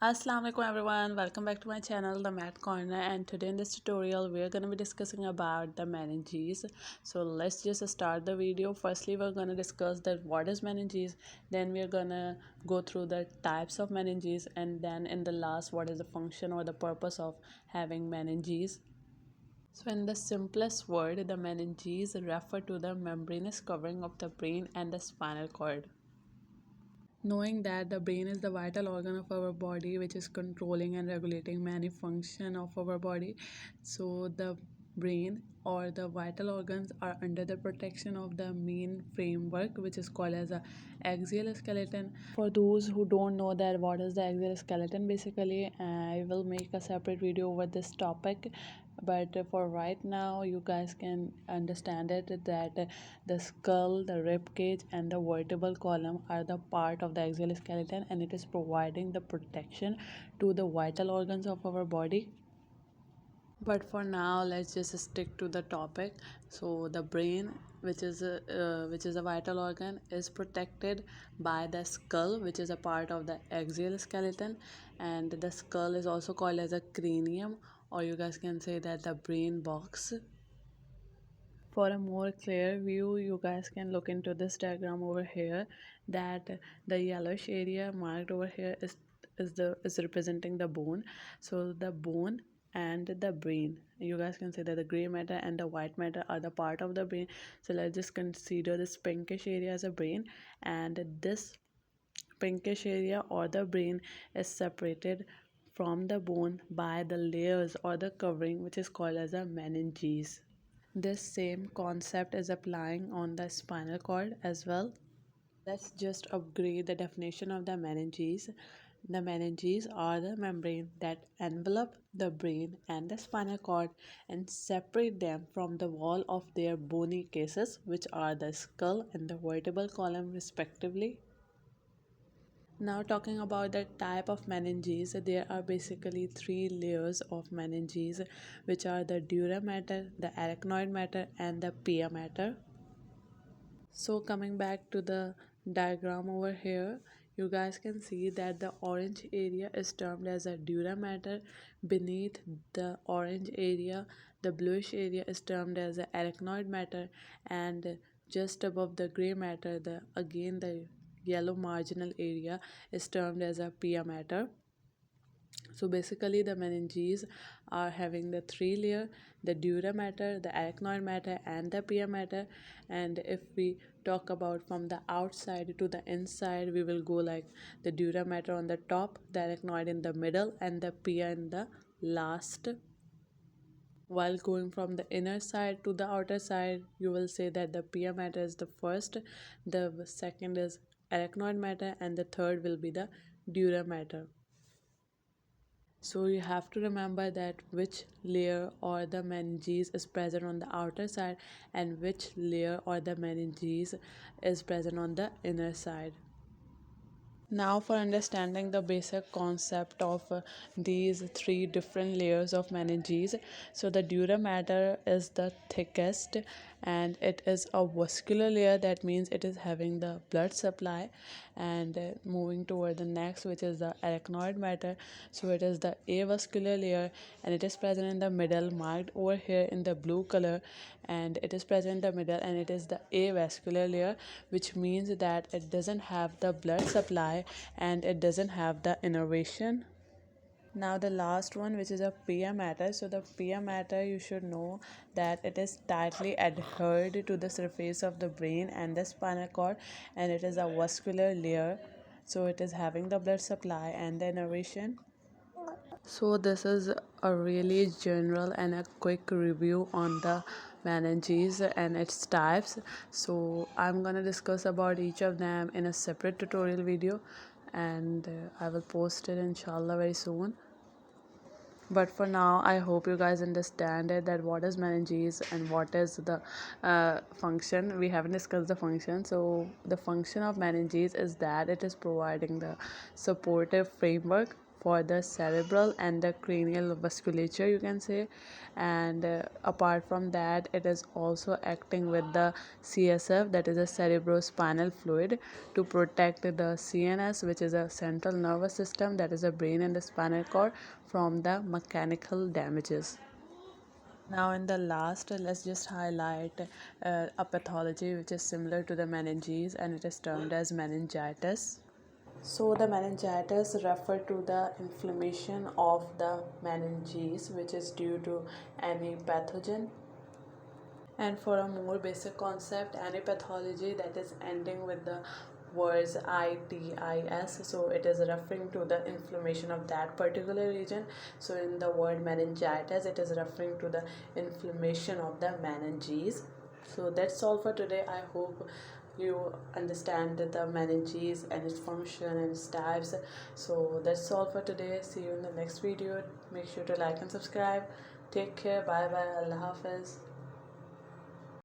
Assalamu alaikum everyone, welcome back to my channel the Mat Corner, and today in this tutorial we are going to be discussing about the meninges. So let's just start the video. Firstly we're going to discuss that what is meninges, then we are going to go through the types of meninges, and then in the last what is the function or the purpose of having meninges. So in the simplest word, the meninges refer to the membranous covering of the brain and the spinal cord. Knowing that the brain is the vital organ of our body which is controlling and regulating many function of our body, so the brain or the vital organs are under the protection of the main framework which is called as a axial skeleton. For those who don't know that what is the axial skeleton, basically I will make a separate video over this topic, but for right now you guys can understand it that the skull, the rib cage and the vertebral column are the part of the axial skeleton, and it is providing the protection to the vital organs of our body. But for now let's just stick to the topic. So the brain, which is a vital organ, is protected by the skull, which is a part of the axial skeleton, and the skull is also called as a cranium, or you guys can say that the brain box. For a more clear view you guys can look into this diagram over here, that the yellowish area marked over here is representing the bone. So the bone and the brain, you guys can say that the gray matter and the white matter are the part of the brain. So let's just consider this pinkish area as a brain, and this pinkish area or the brain is separated from the bone by the layers or the covering which is called as a meninges. This same concept is applying on the spinal cord as well. Let's just upgrade the definition of the meninges. The meninges are the membrane that envelop the brain and the spinal cord and separate them from the wall of their bony cases, which are the skull and the vertebral column respectively. Now talking about the type of meninges, there are basically three layers of meninges, which are the dura mater, the arachnoid matter and the pia mater. So coming back to the diagram over here, you guys can see that the orange area is termed as a dura mater. Beneath the orange area, the bluish area is termed as the arachnoid matter, and just above the gray matter, the yellow marginal area is termed as a pia mater. So basically the meninges are having the three layer, the dura mater, the arachnoid matter and the pia mater. And if we talk about from the outside to the inside, we will go like the dura mater on the top, the arachnoid in the middle and the pia in the last. While going from the inner side to the outer side, you will say that the pia mater is the first, the second is arachnoid matter and the third will be the dura mater. So you have to remember that which layer or the meninges is present on the outer side and which layer or the meninges is present on the inner side. Now for understanding the basic concept of these three different layers of meninges. So the dura mater is the thickest and it is a vascular layer, that means it is having the blood supply. And moving toward the next, which is the arachnoid matter, so it is the avascular layer and it is present in the middle, marked over here in the blue color, and it is present in the middle and it is the avascular layer, which means that it doesn't have the blood supply and it doesn't have the innervation. Now the last one, which is a pia mater. So the pia mater, you should know that it is tightly adhered to the surface of the brain and the spinal cord, and it is a vascular layer, so it is having the blood supply and the innervation. So this is a really general and a quick review on the meninges and its types. So I'm gonna discuss about each of them in a separate tutorial video, and I will post it inshallah very soon. But for now I hope you guys understand it, that what is meninges and what is the function. We haven't discussed the function. So the function of meninges is that it is providing the supportive framework for the cerebral and the cranial vasculature, you can say. And apart from that, it is also acting with the CSF, that is a cerebrospinal fluid, to protect the CNS, which is a central nervous system, that is a brain and the spinal cord, from the mechanical damages. Now, in the last, let's just highlight a pathology which is similar to the meninges, and it is termed as meningitis. So, the meningitis refer to the inflammation of the meninges, which is due to any pathogen. And for a more basic concept, any pathology that is ending with the words itis, so it is referring to the inflammation of that particular region. So in the word meningitis, it is referring to the inflammation of the meninges. So that's all for today. I hope you understand the meninges and its function and its types. So that's all for today. See you in the next video. Make sure to like and subscribe. Take care. Bye bye. Allah Hafiz.